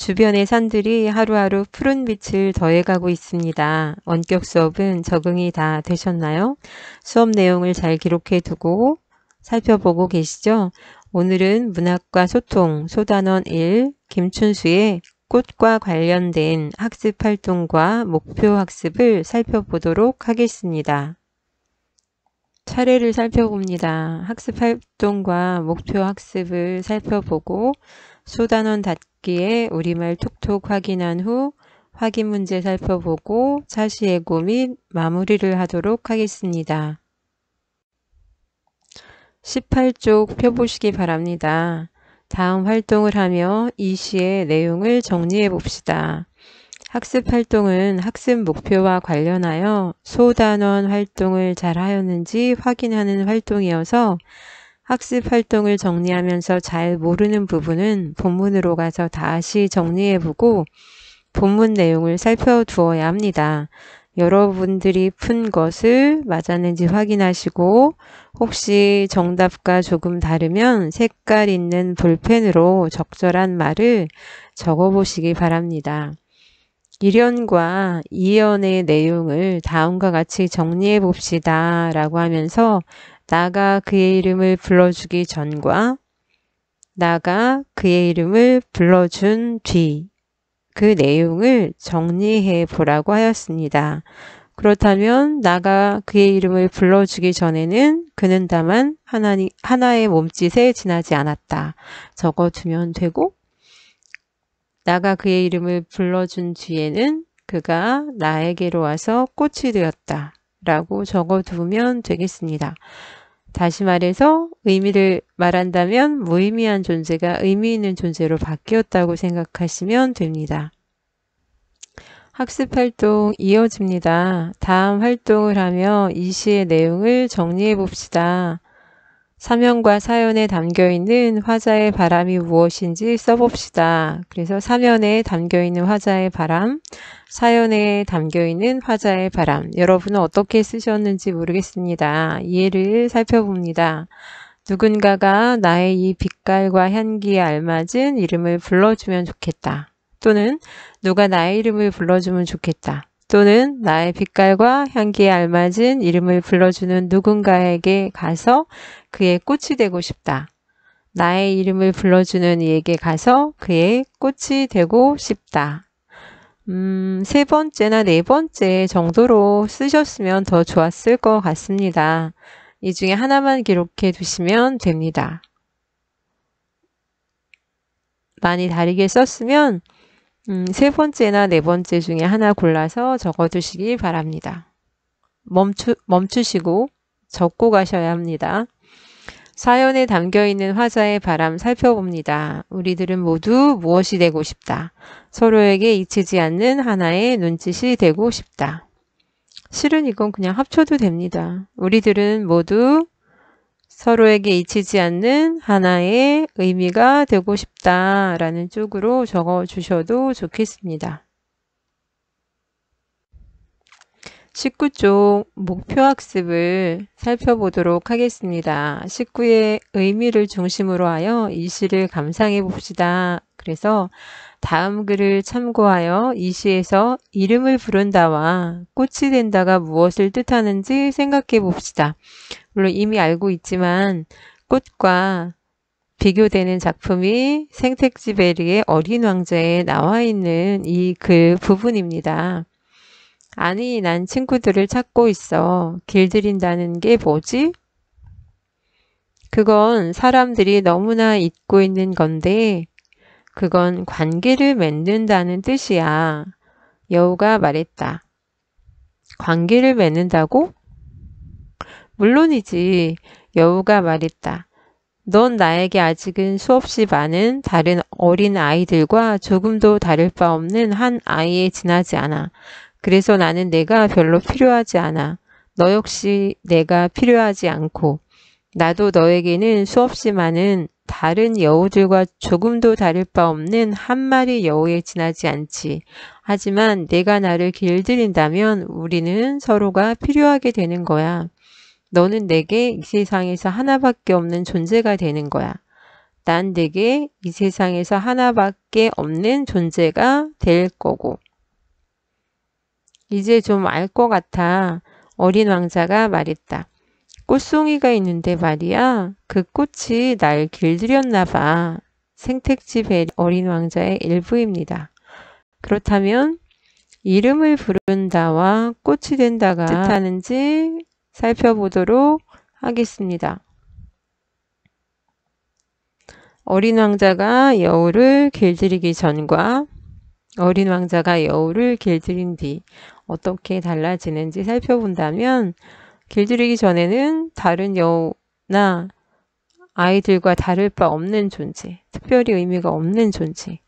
주변의 산들이 하루하루 푸른 빛을 더해가고 있습니다. 원격 수업은 적응이 다 되셨나요? 수업 내용을 잘 기록해 두고 살펴보고 계시죠? 오늘은 문학과 소통, 소단원 1, 김춘수의 꽃과 관련된 학습 활동과 목표 학습을 살펴보도록 하겠습니다. 차례를 살펴봅니다. 학습 활동과 목표 학습을 살펴보고 소단원 닫기에 우리말 톡톡 확인한 후 확인 문제 살펴보고 차시 예고 및 마무리를 하도록 하겠습니다. 18쪽 펴보시기 바랍니다. 다음 활동을 하며 이 시의 내용을 정리해 봅시다. 학습 활동은 학습 목표와 관련하여 소단원 활동을 잘 하였는지 확인하는 활동이어서 학습 활동을 정리하면서 잘 모르는 부분은 본문으로 가서 다시 정리해보고 본문 내용을 살펴두어야 합니다. 여러분들이 푼 것을 맞았는지 확인하시고 혹시 정답과 조금 다르면 색깔 있는 볼펜으로 적절한 말을 적어보시기 바랍니다. 1연과 2연의 내용을 다음과 같이 정리해 봅시다 라고 하면서 나가 그의 이름을 불러주기 전과 나가 그의 이름을 불러준 뒤 그 내용을 정리해 보라고 하였습니다. 그렇다면 나가 그의 이름을 불러주기 전에는 그는 다만 하나의 몸짓에 지나지 않았다. 적어두면 되고 나가 그의 이름을 불러준 뒤에는 그가 나에게로 와서 꽃이 되었다 라고 적어두면 되겠습니다. 다시 말해서 의미를 말한다면 무의미한 존재가 의미 있는 존재로 바뀌었다고 생각하시면 됩니다. 학습 활동 이어집니다. 다음 활동을 하며 이 시의 내용을 정리해 봅시다. 사면과 사연에 담겨있는 화자의 바람이 무엇인지 써봅시다. 그래서 사면에 담겨있는 화자의 바람, 사연에 담겨있는 화자의 바람. 여러분은 어떻게 쓰셨는지 모르겠습니다. 이해를 살펴봅니다. 누군가가 나의 이 빛깔과 향기에 알맞은 이름을 불러주면 좋겠다. 또는 누가 나의 이름을 불러주면 좋겠다. 또는 나의 빛깔과 향기에 알맞은 이름을 불러주는 누군가에게 가서 그의 꽃이 되고 싶다. 나의 이름을 불러주는 이에게 가서 그의 꽃이 되고 싶다. 세 번째나 네 번째 정도로 쓰셨으면 더 좋았을 것 같습니다. 이 중에 하나만 기록해 두시면 됩니다. 많이 다르게 썼으면 세 번째나 네 번째 중에 하나 골라서 적어두시기 바랍니다. 멈추시고 적고 가셔야 합니다. 사연에 담겨있는 화자의 바람 살펴봅니다. 우리들은 모두 무엇이 되고 싶다. 서로에게 잊히지 않는 하나의 눈짓이 되고 싶다. 실은 이건 그냥 합쳐도 됩니다. 우리들은 모두 서로에게 잊히지 않는 하나의 의미가 되고 싶다 라는 쪽으로 적어주셔도 좋겠습니다. 19쪽 목표학습을 살펴보도록 하겠습니다. 19의 의미를 중심으로 하여 이 시를 감상해 봅시다. 그래서 다음 글을 참고하여 이 시에서 이름을 부른다와 꽃이 된다가 무엇을 뜻하는지 생각해 봅시다. 물론 이미 알고 있지만 꽃과 비교되는 작품이 생텍쥐베리의 어린 왕자에 나와 있는 이 글 부분입니다. 아니, 난 친구들을 찾고 있어. 길들인다는 게 뭐지? 그건 사람들이 너무나 잊고 있는 건데 그건 관계를 맺는다는 뜻이야. 여우가 말했다. 관계를 맺는다고? 물론이지. 여우가 말했다. 넌 나에게 아직은 수없이 많은 다른 어린 아이들과 조금도 다를 바 없는 한 아이에 지나지 않아. 그래서 나는 내가 별로 필요하지 않아. 너 역시 내가 필요하지 않고 나도 너에게는 수없이 많은 다른 여우들과 조금도 다를 바 없는 한 마리 여우에 지나지 않지. 하지만 내가 나를 길들인다면 우리는 서로가 필요하게 되는 거야. 너는 내게 이 세상에서 하나밖에 없는 존재가 되는 거야. 난 내게 이 세상에서 하나밖에 없는 존재가 될 거고. 이제 좀 알 것 같아. 어린 왕자가 말했다. 꽃송이가 있는데 말이야. 그 꽃이 날 길들였나 봐. 생택지 베리 어린 왕자의 일부입니다. 그렇다면 이름을 부른다와 꽃이 된다가 뜻하는지 살펴보도록 하겠습니다. 어린 왕자가 여우를 길들이기 전과 어린 왕자가 여우를 길들인 뒤 어떻게 달라지는지 살펴본다면 길들이기 전에는 다른 여우나 아이들과 다를 바 없는 존재, 특별히 의미가 없는 존재.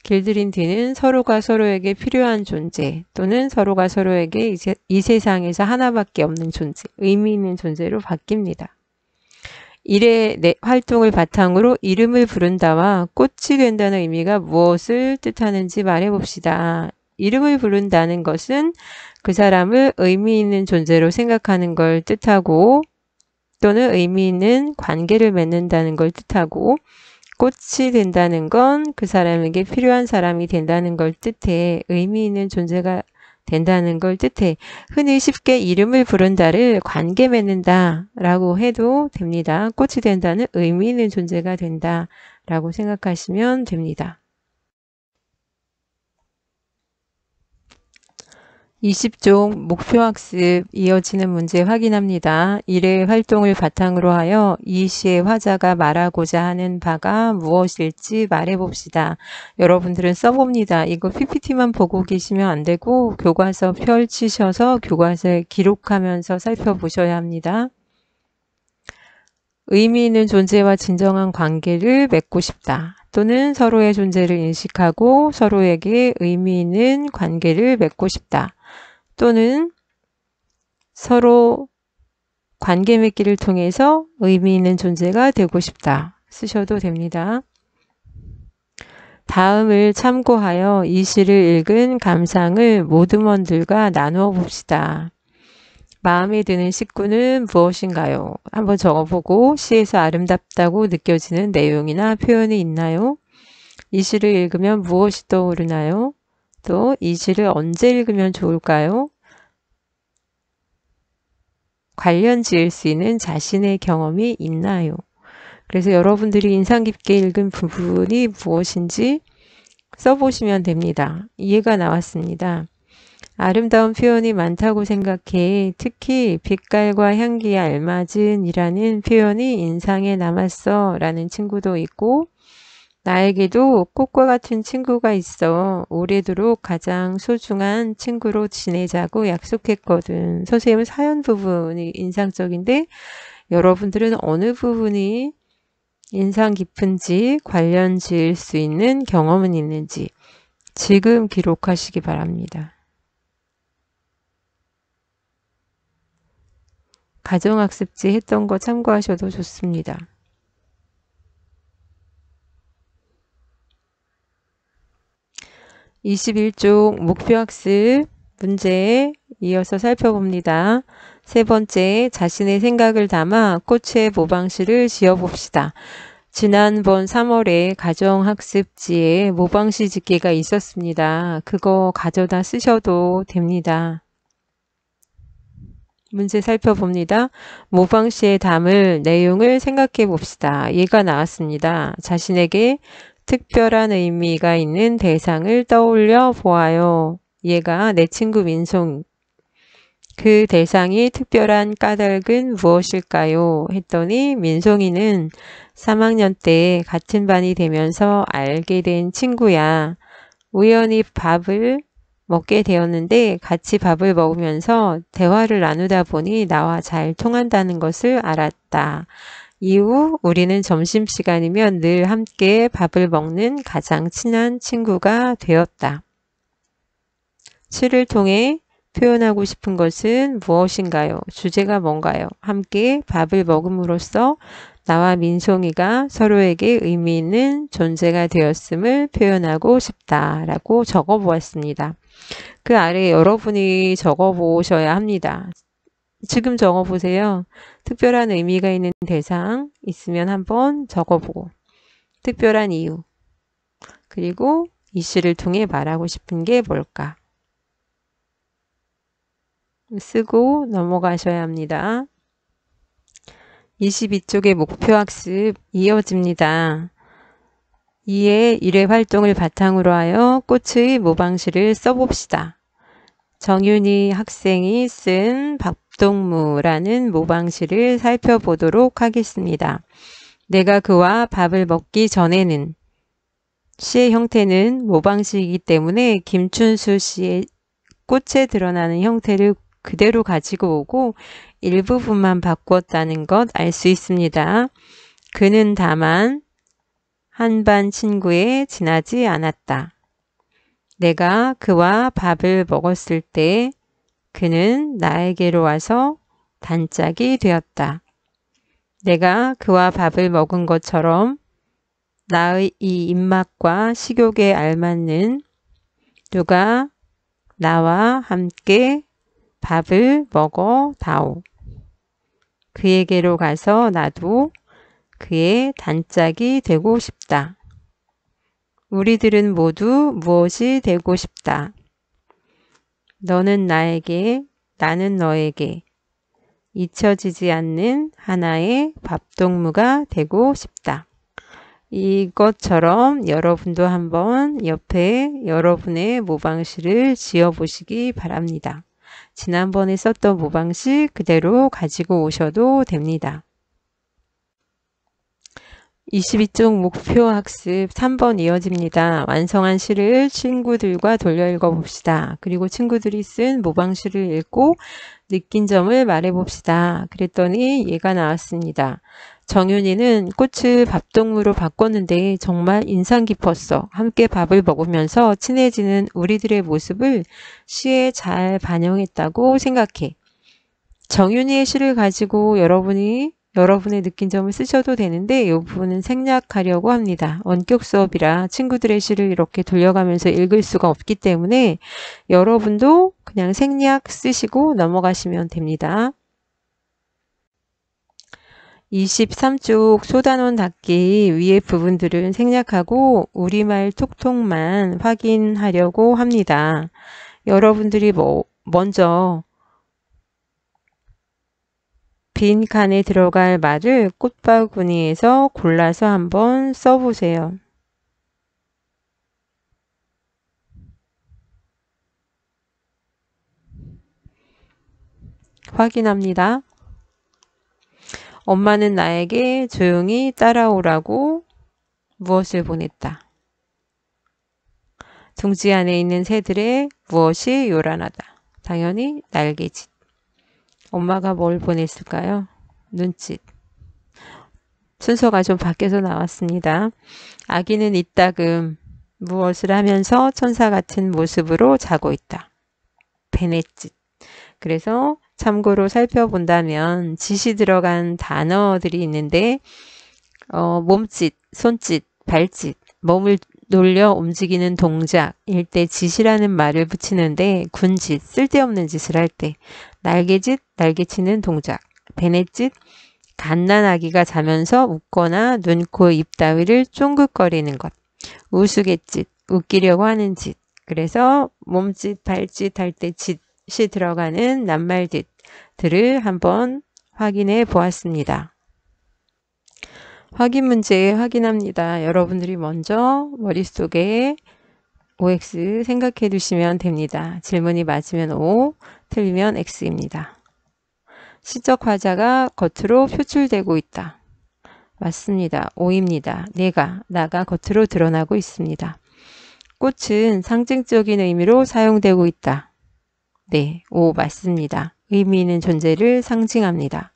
길들인 뒤는 서로가 서로에게 필요한 존재 또는 서로가 서로에게 이 세상에서 하나밖에 없는 존재, 의미 있는 존재로 바뀝니다. 일의 활동을 바탕으로 이름을 부른다와 꽃이 된다는 의미가 무엇을 뜻하는지 말해봅시다. 이름을 부른다는 것은 그 사람을 의미 있는 존재로 생각하는 걸 뜻하고 또는 의미 있는 관계를 맺는다는 걸 뜻하고 꽃이 된다는 건 그 사람에게 필요한 사람이 된다는 걸 뜻해. 의미 있는 존재가 된다는 걸 뜻해. 흔히 쉽게 이름을 부른다를 관계 맺는다 라고 해도 됩니다. 꽃이 된다는 의미 있는 존재가 된다 라고 생각하시면 됩니다. 20쪽 목표학습 이어지는 문제 확인합니다. 일의 활동을 바탕으로 하여 이 시의 화자가 말하고자 하는 바가 무엇일지 말해봅시다. 여러분들은 써봅니다. 이거 PPT만 보고 계시면 안 되고 교과서 펼치셔서 교과서에 기록하면서 살펴보셔야 합니다. 의미 있는 존재와 진정한 관계를 맺고 싶다. 또는 서로의 존재를 인식하고 서로에게 의미 있는 관계를 맺고 싶다. 또는 서로 관계 맺기를 통해서 의미 있는 존재가 되고 싶다. 쓰셔도 됩니다. 다음을 참고하여 이 시를 읽은 감상을 모두먼들과 나누어 봅시다. 마음에 드는 식구는 무엇인가요? 한번 적어보고 시에서 아름답다고 느껴지는 내용이나 표현이 있나요? 이 시를 읽으면 무엇이 떠오르나요? 또 이 시를 언제 읽으면 좋을까요? 관련 지을 수 있는 자신의 경험이 있나요? 그래서 여러분들이 인상 깊게 읽은 부분이 무엇인지 써보시면 됩니다. 이해가 나왔습니다. 아름다운 표현이 많다고 생각해. 특히 빛깔과 향기에 알맞은 이라는 표현이 인상에 남았어 라는 친구도 있고 나에게도 꽃과 같은 친구가 있어. 오래도록 가장 소중한 친구로 지내자고 약속했거든. 선생님 사연 부분이 인상적인데 여러분들은 어느 부분이 인상 깊은지 관련 지을 수 있는 경험은 있는지 지금 기록하시기 바랍니다. 가정학습지 했던 거 참고하셔도 좋습니다. (21쪽) 목표학습 문제에 이어서 살펴봅니다. 세 번째, 자신의 생각을 담아 꽃의 모방시를 지어봅시다. 지난번 3월에 가정학습지에 모방시 짓기가 있었습니다. 그거 가져다 쓰셔도 됩니다. 문제 살펴봅니다. 모방시에 담을 내용을 생각해 봅시다. 얘가 나왔습니다. 자신에게 특별한 의미가 있는 대상을 떠올려 보아요. 얘가 내 친구 민송. 그 대상이 특별한 까닭은 무엇일까요? 했더니 민송이는 3학년 때 같은 반이 되면서 알게 된 친구야. 우연히 밥을 먹게 되었는데 같이 밥을 먹으면서 대화를 나누다 보니 나와 잘 통한다는 것을 알았다. 이후 우리는 점심시간이면 늘 함께 밥을 먹는 가장 친한 친구가 되었다. 시를 통해 표현하고 싶은 것은 무엇인가요? 주제가 뭔가요? 함께 밥을 먹음으로써 나와 민송이가 서로에게 의미 있는 존재가 되었음을 표현하고 싶다라고 적어보았습니다. 그 아래 여러분이 적어보셔야 합니다. 지금 적어보세요. 특별한 의미가 있는 대상 있으면 한번 적어보고, 특별한 이유, 그리고 이 시를 통해 말하고 싶은 게 뭘까? 쓰고 넘어가셔야 합니다. 22쪽의 목표학습 이어집니다. 이에 1회 활동을 바탕으로 하여 꽃의 모방시를 써봅시다. 정윤희 학생이 쓴 밥동무라는 모방시를 살펴보도록 하겠습니다. 내가 그와 밥을 먹기 전에는 시의 형태는 모방시이기 때문에 김춘수 씨의 꽃에 드러나는 형태를 그대로 가지고 오고 일부분만 바꾸었다는 것 알 수 있습니다. 그는 다만 한반 친구에 지나지 않았다. 내가 그와 밥을 먹었을 때 그는 나에게로 와서 단짝이 되었다. 내가 그와 밥을 먹은 것처럼 나의 이 입맛과 식욕에 알맞는 누가 나와 함께 밥을 먹어 다오. 그에게로 가서 나도 그의 단짝이 되고 싶다. 우리들은 모두 무엇이 되고 싶다. 너는 나에게, 나는 너에게 잊혀지지 않는 하나의 밥동무가 되고 싶다. 이것처럼 여러분도 한번 옆에 여러분의 모방시를 지어보시기 바랍니다. 지난번에 썼던 모방시 그대로 가지고 오셔도 됩니다. 22쪽 목표 학습 3번 이어집니다. 완성한 시를 친구들과 돌려 읽어봅시다. 그리고 친구들이 쓴 모방시를 읽고 느낀 점을 말해봅시다. 그랬더니 얘가 나왔습니다. 정윤이는 꽃을 밥동무로 바꿨는데 정말 인상 깊었어. 함께 밥을 먹으면서 친해지는 우리들의 모습을 시에 잘 반영했다고 생각해. 정윤이의 시를 가지고 여러분의 느낀 점을 쓰셔도 되는데 이 부분은 생략하려고 합니다. 원격 수업이라 친구들의 시를 이렇게 돌려가면서 읽을 수가 없기 때문에 여러분도 그냥 생략 쓰시고 넘어가시면 됩니다. 23쪽 소단원 닫기 위의 부분들은 생략하고 우리말 톡톡만 확인하려고 합니다. 여러분들이 먼저 빈 칸에 들어갈 말을 꽃바구니에서 골라서 한번 써보세요. 확인합니다. 엄마는 나에게 조용히 따라오라고 무엇을 보냈다. 둥지 안에 있는 새들의 무엇이 요란하다. 당연히 날개짓. 엄마가 뭘 보냈을까요? 눈짓. 순서가 좀 밖에서 나왔습니다. 아기는 이따금 무엇을 하면서 천사 같은 모습으로 자고 있다. 베넷짓. 그래서 참고로 살펴본다면 짓이 들어간 단어들이 있는데 몸짓, 손짓, 발짓, 몸을 놀려 움직이는 동작일 때 짓이라는 말을 붙이는데 군짓, 쓸데없는 짓을 할 때, 날개짓, 날개치는 동작, 베넷짓, 갓난아기가 자면서 웃거나 눈, 코, 입 따위를 쫑긋거리는 것, 우스갯짓, 웃기려고 하는 짓. 그래서 몸짓, 발짓 할 때 짓이 들어가는 낱말들을 한번 확인해 보았습니다. 확인 문제 확인합니다. 여러분들이 먼저 머릿속에 OX 생각해 두시면 됩니다. 질문이 맞으면 O, 틀리면 X입니다. 시적 화자가 겉으로 표출되고 있다. 맞습니다. O입니다. 나가 겉으로 드러나고 있습니다. 꽃은 상징적인 의미로 사용되고 있다. 네, O 맞습니다. 의미 있는 존재를 상징합니다.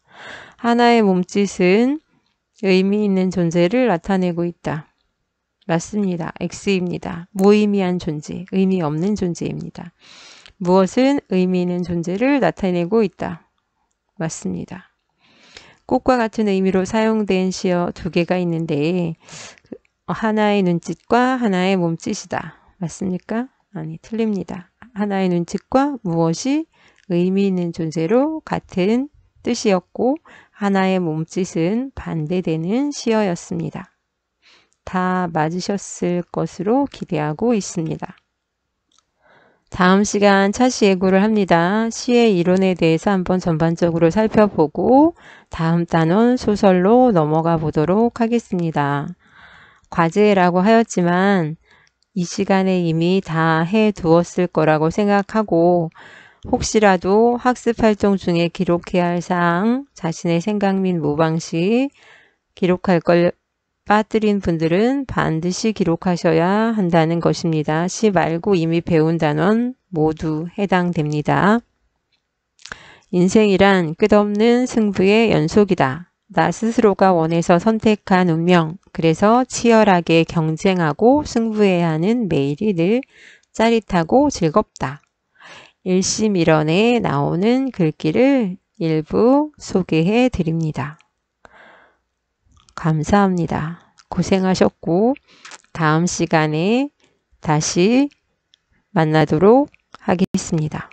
하나의 몸짓은 의미 있는 존재를 나타내고 있다. 맞습니다. X입니다. 무의미한 존재, 의미 없는 존재입니다. 무엇은 의미 있는 존재를 나타내고 있다. 맞습니다. 꽃과 같은 의미로 사용된 시어 두 개가 있는데 하나의 눈짓과 하나의 몸짓이다. 맞습니까? 아니, 틀립니다. 하나의 눈짓과 무엇이 의미 있는 존재로 같은 뜻이었고 하나의 몸짓은 반대되는 시어였습니다. 다 맞으셨을 것으로 기대하고 있습니다. 다음 시간 차시 예고를 합니다. 시의 이론에 대해서 한번 전반적으로 살펴보고 다음 단원 소설로 넘어가 보도록 하겠습니다. 과제라고 하였지만 이 시간에 이미 다 해두었을 거라고 생각하고 혹시라도 학습 활동 중에 기록해야 할 사항, 자신의 생각 및 모방 시 기록할 걸 빠뜨린 분들은 반드시 기록하셔야 한다는 것입니다. 시 말고 이미 배운 단원 모두 해당됩니다. 인생이란 끝없는 승부의 연속이다. 나 스스로가 원해서 선택한 운명, 그래서 치열하게 경쟁하고 승부해야 하는 매일이 늘 짜릿하고 즐겁다. 일심일원에 나오는 글귀를 일부 소개해 드립니다. 감사합니다. 고생하셨고 다음 시간에 다시 만나도록 하겠습니다.